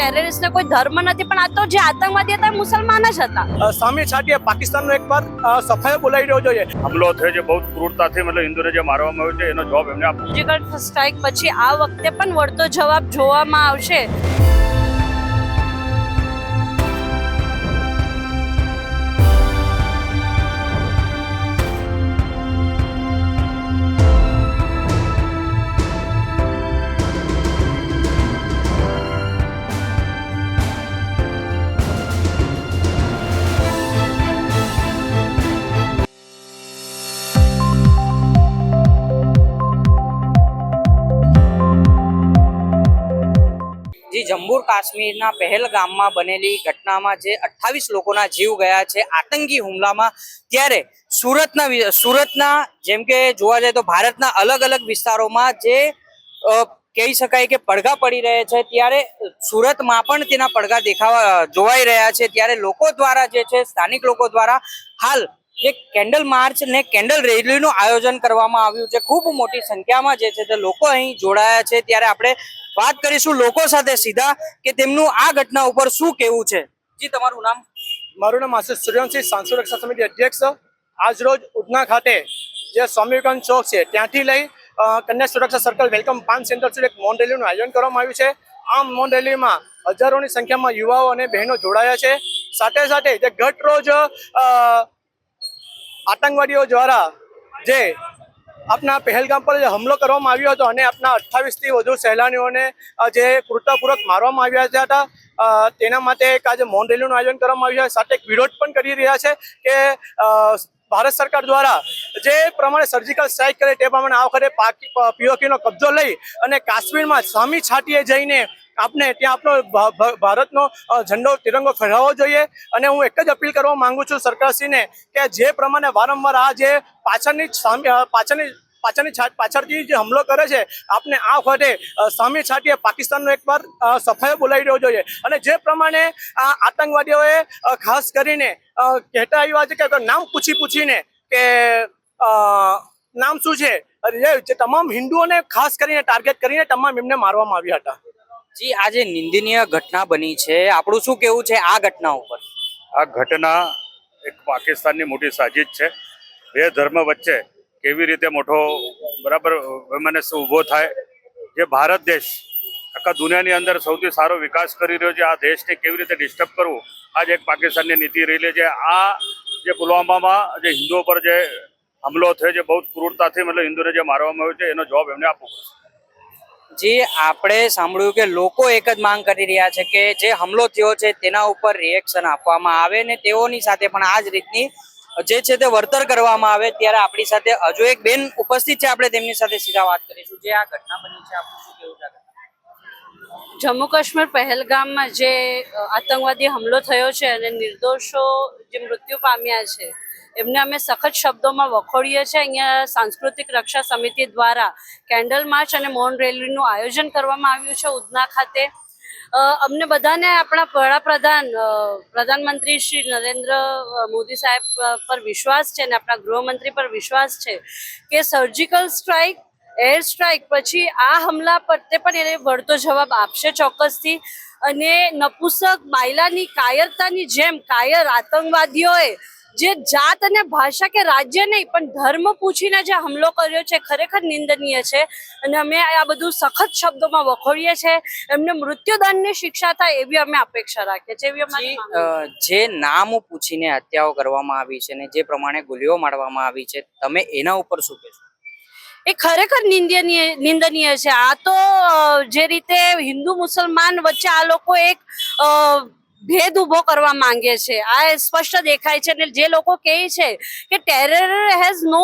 ટેરરિસ્ટને કોઈ ધર્મ નથી, પણ આ તો જે આતંકવાદી હતા એ મુસલમાન જ હતા. સામે છાટીએ પાકિસ્તાનનો એકવાર સફાયો બોલાવી રહ્યો જોઈએ. હુમલો થયો છે બહુ ક્રૂરતાથી, મતલબ હિન્દુને જે મારવામાં આવ્યું છે એનો જવાબ એમને આપવો. સર્જિકલ સ્ટ્રાઇક પછી આ વખતે પણ વળતો જવાબ જોવામાં આવશે. જમ્મુ કાશ્મીરના પહેલગામમાં બનેલી ઘટનામાં જે 28 લોકોના જીવ ગયા છે આતંકી હુમલામાં, ત્યારે સુરતના જેમ કે જોવા જાય તો ભારતના અલગ અલગ વિસ્તારોમાં જે કહી શકાય કે પડઘા પડી રહ્યા છે, ત્યારે સુરતમાં પણ તેના પડઘા જોવાઈ રહ્યા છે. ત્યારે લોકો દ્વારા જે છે સ્થાનિક લોકો દ્વારા હાલ જે કેન્ડલ માર્ચ ને કેન્ડલ રેલીનું આયોજન કરવામાં આવ્યું છે. ખૂબ મોટી સંખ્યામાં જે છે તે લોકો અહીં જોડાયા છે. ત્યારે આપણે વાત કરીશું લોકો સાથે સીધા કે તેમનું આ ઘટના ઉપર શું કહેવું છે. જી, તમારું નામ? મારું નામ આશિષ સૂર્યવંશી, સાંસદ રક્ષા સમિતિ અધ્યક્ષ. આજરોજ ઉધના ખાતે જે સ્વામી વિવેકાનંદ ચોક છે ત્યાંથી લઈ કન્યા સુરક્ષા સર્કલ વેલકમ પાન સેન્ટર સુધી એક મૌન રેલીનું આયોજન કરવામાં આવ્યું છે. આ મૌન રેલીમાં હજારોની સંખ્યામાં યુવાઓ અને બહેનો જોડાયા છે. સાથે સાથે જે ગત રોજ આતંકવાદીઓ દ્વારા જે આપના પહેલગામ પર હુમલો કરવામાં આવ્યો હતો અને આપના 28થી વધુ સહેલાણીઓને જે ક્રૂરતાપૂર્વક મારવામાં આવ્યા હતા, તેના માટે એક આજે મૌન રેલીનું આયોજન કરવામાં આવ્યું છે. સાથે એક વિરોધ પણ કરી રહ્યા છે કે ભારત સરકાર દ્વારા જે પ્રમાણે સર્જિકલ સ્ટ્રાઇક કરે તે પ્રમાણે આ વખતે પીઓકેનો કબજો લઈ અને કાશ્મીરમાં સામી છાટીએ જઈને આપણે ત્યાં આપણો ભારતનો ઝંડો તિરંગો ફરહાવવો જોઈએ. અને હું એક જ અપીલ કરવા માંગુ છું સરકારશ્રીને કે જે પ્રમાણે વારંવાર આ જે પાછળથી જે હુમલો કરે છે, આપણે આ વખતે સામે છાટીએ પાકિસ્તાનનો એકવાર સફાયો બોલાવી રહ્યો જોઈએ. અને જે પ્રમાણે આ આતંકવાદીઓએ ખાસ કરીને કહેતા આવ્યા છે કે નામ પૂછીને કે નામ શું છે, જે તમામ હિન્દુઓને ખાસ કરીને ટાર્ગેટ કરીને તમામ એમને મારવામાં આવ્યા હતા. જી, આજે નિંદનીય ઘટના બની છે, આપણું શું કેવું છે આ ઘટના ઉપર? આ ઘટના એક પાકિસ્તાનની મોટી સાજિશ છે. બે ધર્મ વચ્ચે કેવી રીતે મોટો બરાબર વૈમનસ્ય ઊભો થાય. જે ભારત દેશ આખા દુનિયાની અંદર સૌથી સારો વિકાસ કરી રહ્યો છે, આ દેશને કેવી રીતે ડિસ્ટર્બ કરવું, આ જ એક પાકિસ્તાનની નીતિ રહેલી છે. આ જે પુલવામામાં જે હિન્દુઓ પર જે હુમલો થયો છે બહુ ક્રૂરતાથી, મતલબ હિન્દુને જે મારવામાં આવ્યું છે એનો જવાબ એમને આપવો પડશે. જી, આપણે સાંભળ્યું કે લોકો એક જ માંગ કરી રહ્યા છે કે જે હુમલો થયો છે તેના ઉપર રિએક્શન આપવામાં આવે ને તેઓની સાથે પણ આ જ રીતની જે છે તે વર્તન કરવામાં આવે. ત્યારે આપણી સાથે હજુ એક બેન ઉપસ્થિત છે, આપણે તેમની સાથે સીધા વાત કરીશું. જે આ ઘટના બની છે, આપણું શું કહેવું છે? જમ્મુ કાશ્મીર પહેલગામમાં જે આતંકવાદી હુમલો થયો છે અને નિર્દોષો જે મૃત્યુ પામ્યા છે એમને અમે સખત શબ્દોમાં વખોડીએ છીએ. અહીંયા સાંસ્કૃતિક રક્ષા સમિતિ દ્વારા કેન્ડલ માર્ચ અને મૌન રેલીનું આયોજન કરવામાં આવ્યું છે ઉધના ખાતે. અમને બધાને આપણા પ્રધાનમંત્રી શ્રી નરેન્દ્ર મોદી સાહેબ પર વિશ્વાસ છે અને આપણા ગૃહમંત્રી પર વિશ્વાસ છે કે સર્જિકલ સ્ટ્રાઇક, એર સ્ટ્રાઇક પછી આ હુમલા પર તે પણ એને વળતો જવાબ આપશે ચોક્કસથી. અને નપુસક બાયલાની કાયરતાની જેમ કાયર આતંકવાદીઓએ જે જાત અને ભાષા કે રાજ્ય નહીં પણ ધર્મ પૂછીને જે હુમલો કર્યો છે ખરેખર નિંદનીય છે. અને અમે આ બધું સખત શબ્દોમાં વખોડીએ છીએ. એમને મૃત્યુદંડની શિક્ષા થાય એવી અમે અપેક્ષા રાખીએ છીએ. એવી અમારી જે નામ પૂછીને હત્યાઓ કરવામાં આવી છે ને જે પ્રમાણે ગોળીઓ મારવામાં આવી છે, તમે એના ઉપર શું કહેશો? એ ખરેખર નિંદનીય છે. આ તો જે રીતે હિન્દુ મુસલમાન વચ્ચે આ લોકો એક ભેદ ઉભો કરવા માંગે છે, આ સ્પષ્ટ દેખાય છે. અને જે લોકો કહે છે કે ટેરર હેઝ નો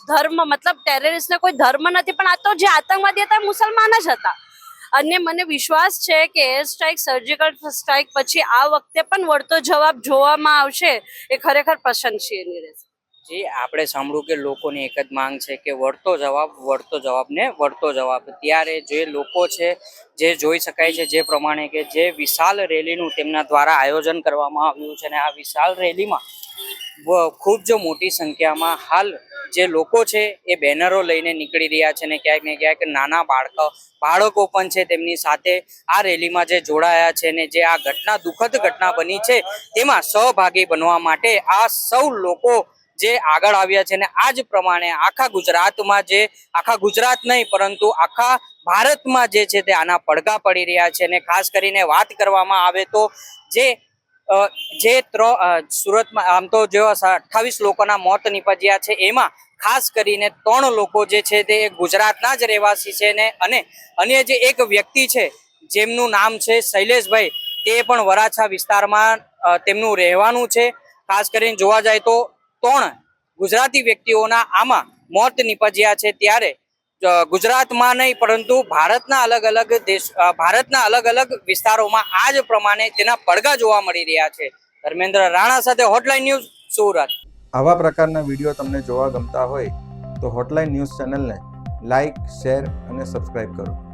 ધર્મ, મતલબ ટેરરિસ્ટને કોઈ ધર્મ નથી, પણ આ તો જે આતંકવાદી હતા એ મુસલમાન જ હતા. અને મને વિશ્વાસ છે કે એર સ્ટ્રાઇક, સર્જિકલ સ્ટ્રાઇક પછી આ વખતે પણ વળતો જવાબ જોવામાં આવશે. એ ખરેખર પ્રશંસનીય રહેશે. જી, આપણે સાંભળ્યું કે લોકોની એક જ માંગ છે કે વળતો જવાબ. ત્યારે જે લોકો છે, જે જોઈ શકાય છે જે પ્રમાણે કે જે વિશાળ રેલીનું તેમના દ્વારા આયોજન કરવામાં આવ્યું છે અને આ વિશાળ રેલીમાં ખૂબ જ મોટી સંખ્યામાં હાલ જે લોકો છે એ બેનરો લઈને નીકળી રહ્યા છે ને ક્યાંક નાના બાળકો પણ છે તેમની સાથે આ રેલીમાં જે જોડાયા છે ને જે આ ઘટના દુઃખદ ઘટના બની છે તેમાં સહભાગી બનવા માટે આ સૌ લોકો જે આગળ આવ્યા છે ને આ જ પ્રમાણે આખા ગુજરાત નહીં પરંતુ આખા ભારતમાં જે છે તે આના પડઘા પડી રહ્યા છે ને ખાસ કરીને વાત કરવામાં આવે તો સુરતમાં આમ તો જો 28 લોકોના મોત નીપજ્યા છે એમાં ખાસ કરીને 3 લોકો જે છે તે ગુજરાતના જ રહેવાસી છે ને અને અન્ય જે એક વ્યક્તિ છે જેમનું નામ છે શૈલેષભાઈ, તે પણ વરાછા વિસ્તારમાં તેમનું રહેવાનું છે. ખાસ કરીને જોવા જાય તો 3 ગુજરાતી વ્યક્તિઓના આમાં મોત નીપજ્યા છે. ત્યારે ગુજરાતમાં નહીં પરંતુ ભારતના અલગ અલગ વિસ્તારોમાં આ જ પ્રમાણે તેના પડઘા જોવા મળી રહ્યા છે. ધર્મેન્દ્ર રાણા સાથે હોટલાઇન ન્યૂઝ, સુરત. આવા પ્રકારના વિડીયો તમને જોવા ગમતા હોય તો હોટલાઇન ન્યૂઝ ચેનલને લાઇક, શેર અને સબસ્ક્રાઇબ કરો.